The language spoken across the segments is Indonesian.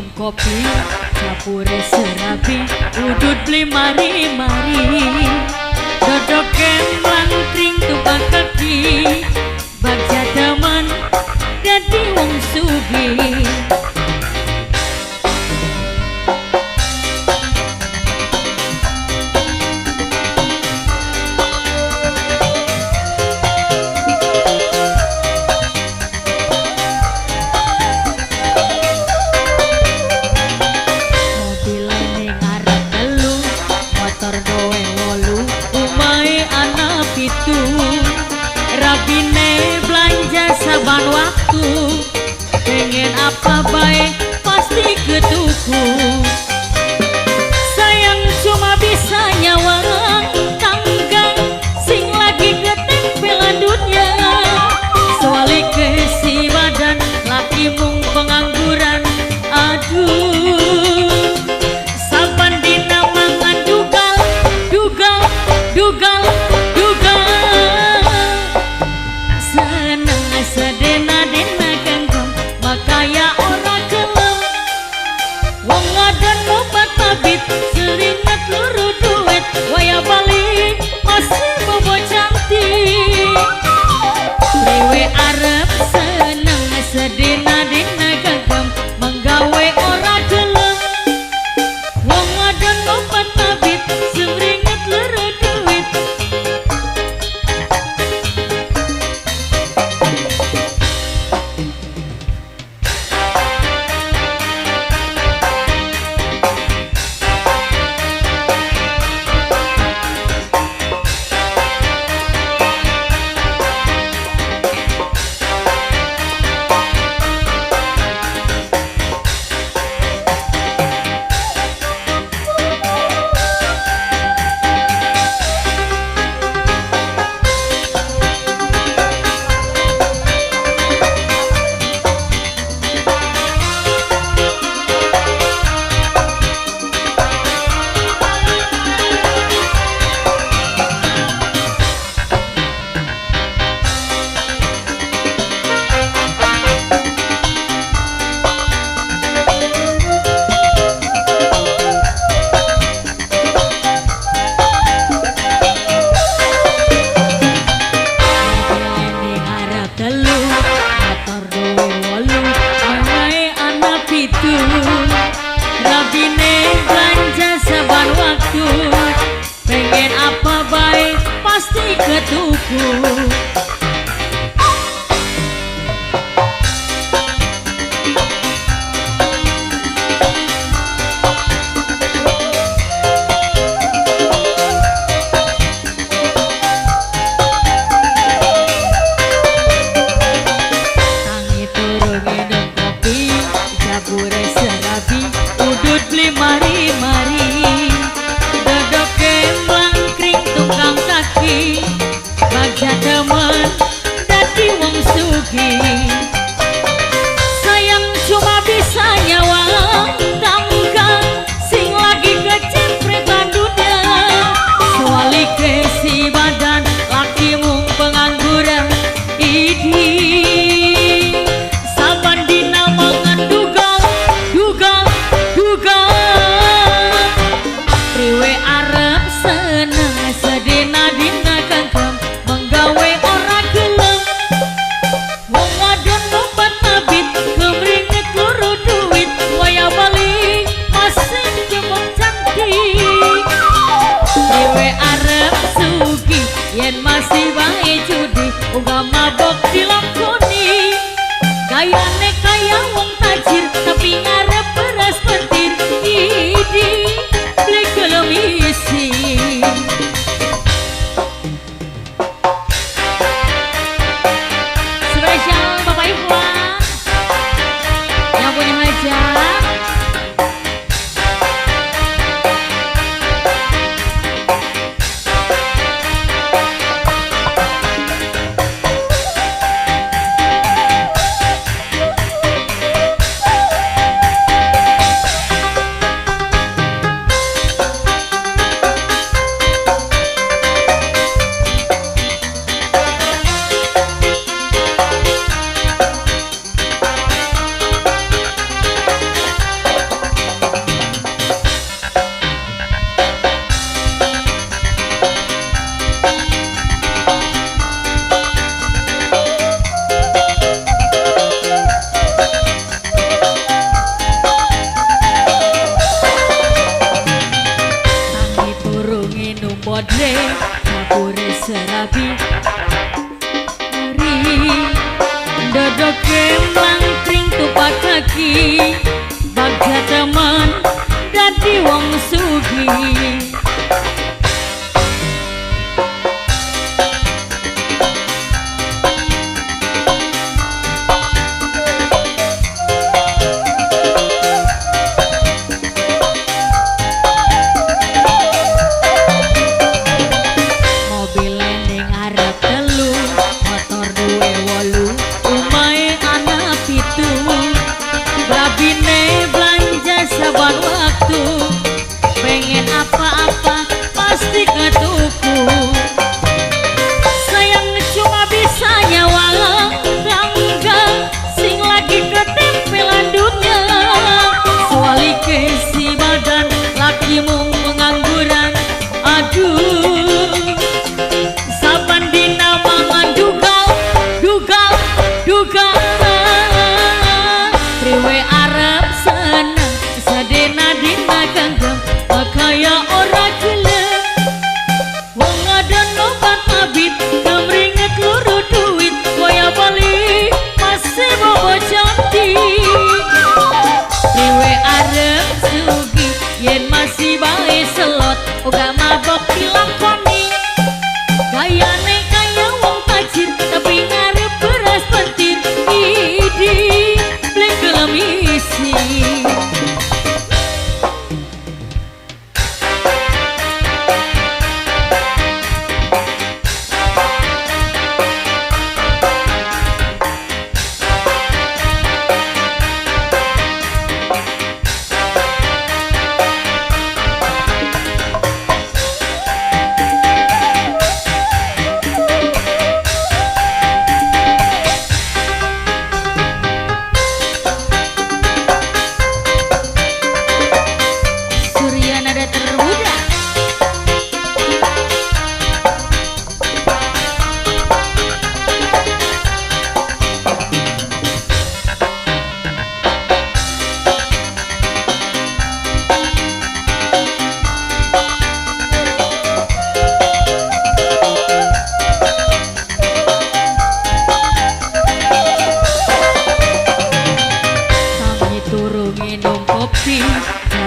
minum kopi, capure serabi, udut beli mari-mari. Dodok kemlangkring tumpang kaki, bagja temen dadi wong sugih. Rabine belanja saban waktu, pengen apa baik pasti ketuku. Sayang cuma bisa nyawang tanggang, sing lagi ketempelan dunia. Soalnya kesi badan laki mung pengangguran, aduh. Saban dina mangan dugal, dugal, dugal, dugal. Sedena-dena genggam, makaya ora gelem. Wong ngadan obat tabib, seringet luru duit, waya balik masih bobo cantik. Dewe arep seneng, sedena-dena genggam, menggawe ora gelem. Wong ngadan obat tabib, seringet luru duit. Rabine belanja saban waktu, pengen apa baik pasti ketuku. Tangi turu minum kopi, capure serabi, udut beli mari-mari. Dodok kemlangkring tukang kaki, bagja temen dadi wong sugih. Sayang cuma bisa nyawang tanggang, sing lagi ketempelan dunia. Soalnya kesi badan laki mung pengangguran, idih. Saban dina mangan dugal, dugal, dugal. Priwe arep seneng, sedena-dena genggam, menggawe ora gelem. Wong ngadon obat tabib, kemringet luru duit, waya balik masih jemong cantik. Priwe arep sugih, yen masih bae judi, uga mabok dilakoni. Gayane kaya wong tajir, tapi ngarep beras petir. Idi beli gelem isi. Spesial Bapak Ibu yang punya hajat. lagi bagja teman dadi wong sugih. Apa-apa pasti ketuku. Sayang cuma bisa nyawa langgang sing lagi ketempelan dunia. Soali kesi badan laki mung pengangguran. Aduh, saban dina mangan dugal, dugal, dugal. Priwe arep seneng sadena dina ganggam. Kaya ora gelem wong ngadon obat abit kemringet luru duit koya bali masih bobo cantik. Priwe arep sugi yen masih bae selot uga mabok dilakoni. Gayane kaya wong tajir tapi ngarep beras petir. Idi blek gelem isi.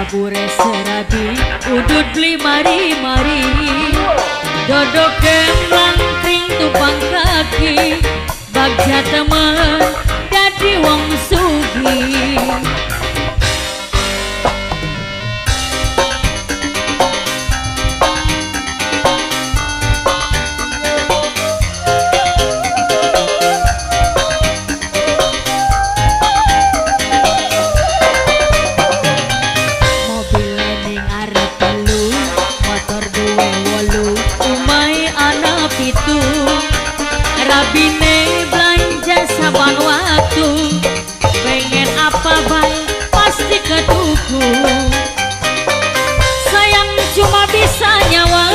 Jabure serabi udut beli mari-mari dodok langkring tupang kaki bagja teman dadi wong sugih. Rabine belanja saban waktu pengen apa bae pasti ketuku. Sayang cuma bisa nyawa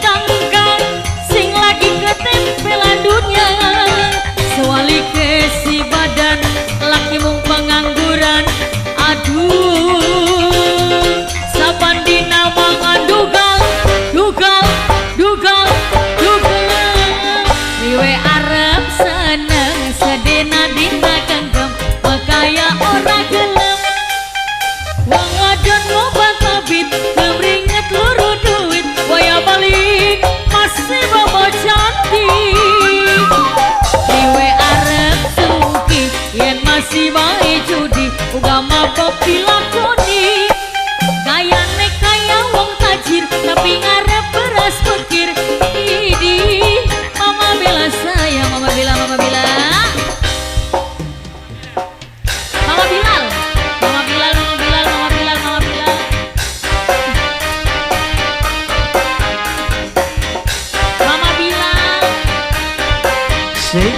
tanggang sing lagi ketempelan dunia. Sewali kesi badan laki mung pengangguran. Aduh, saban dina mangan dugal, dugal, dugal, dugal. Priwe arep seneng sedena dina ganggam makaya ora gelem wong ngadon ngobat abit kemringet luru duit waya balik masih bobo cantik. Priwe arep suki yen masih bae judi uga mabok dilakoni. Gayane kaya wong tajir tapi ngarep beras pikir. Idi Mama Bila sayang, Mama Bila, Mama Bila. Mama Bilal, Mama Bilal, Mama Bilal, Mama Bilal, Mama Bilal. Mama Bilal. Sing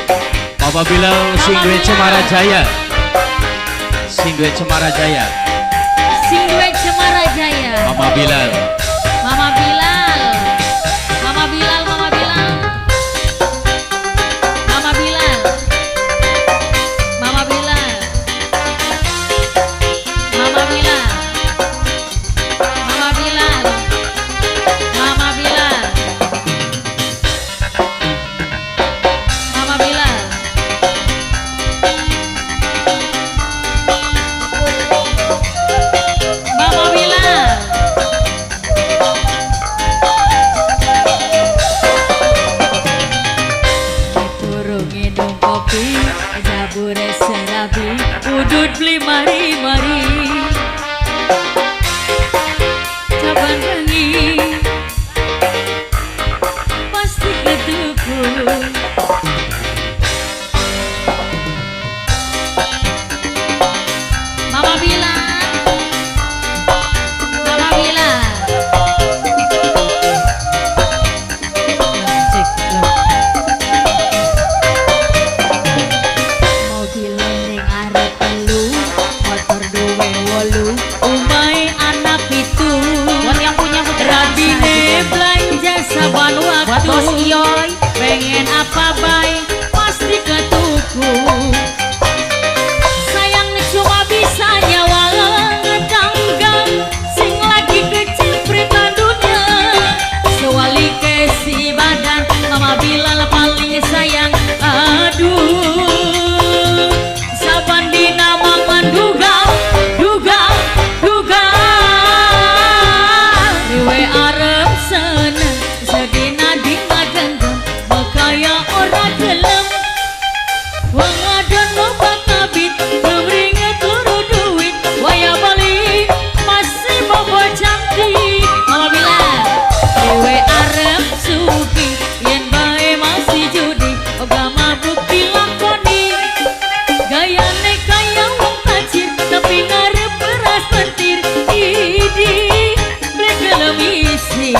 Mama Bilal sing duwe Cemara Jaya. Sing duwe Cemara Jaya. Sing duwe Cemara Jaya. Mama Bilal. Mama Bilal. Mama Bilal, Mama Bilal. Mama Bilal. Mama Bilal. Mama Bilal. Mama Bilal. Mama Bilal. Mama Bilal. minum kopi jabure serabi udut beli mari-mari caban bengi pasti ketuku Mama bilang cek mobil ning arep telu motor duwe wolu umai anak itu buat yang punya rabine belanja saban waktu buat bos iyoy pengen apa bay pasti ketuku sayang nih cuma bisa nyawa ngedanggang sing lagi kecil pribadinya sewali kesi badan Mama Bilal paling sayang aduh saban dina mangan dugal riwe arep seneng sedina dina genggam makaya ora gelem wong adon loba kabit beringet loro duit waya bali masih bobo cantik Mama bilang dewe arep suki yen bae masih judi oga mabuk dilakoni gayane kaya wong tajir tapi ngarep beras petir idi blek gelem isi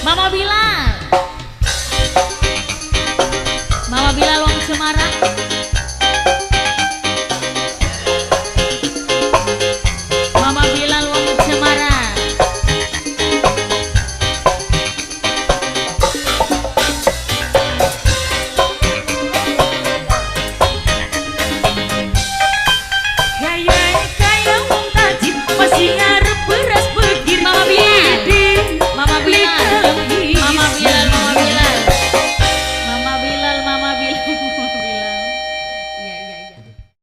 Mama Bilal wong Semarang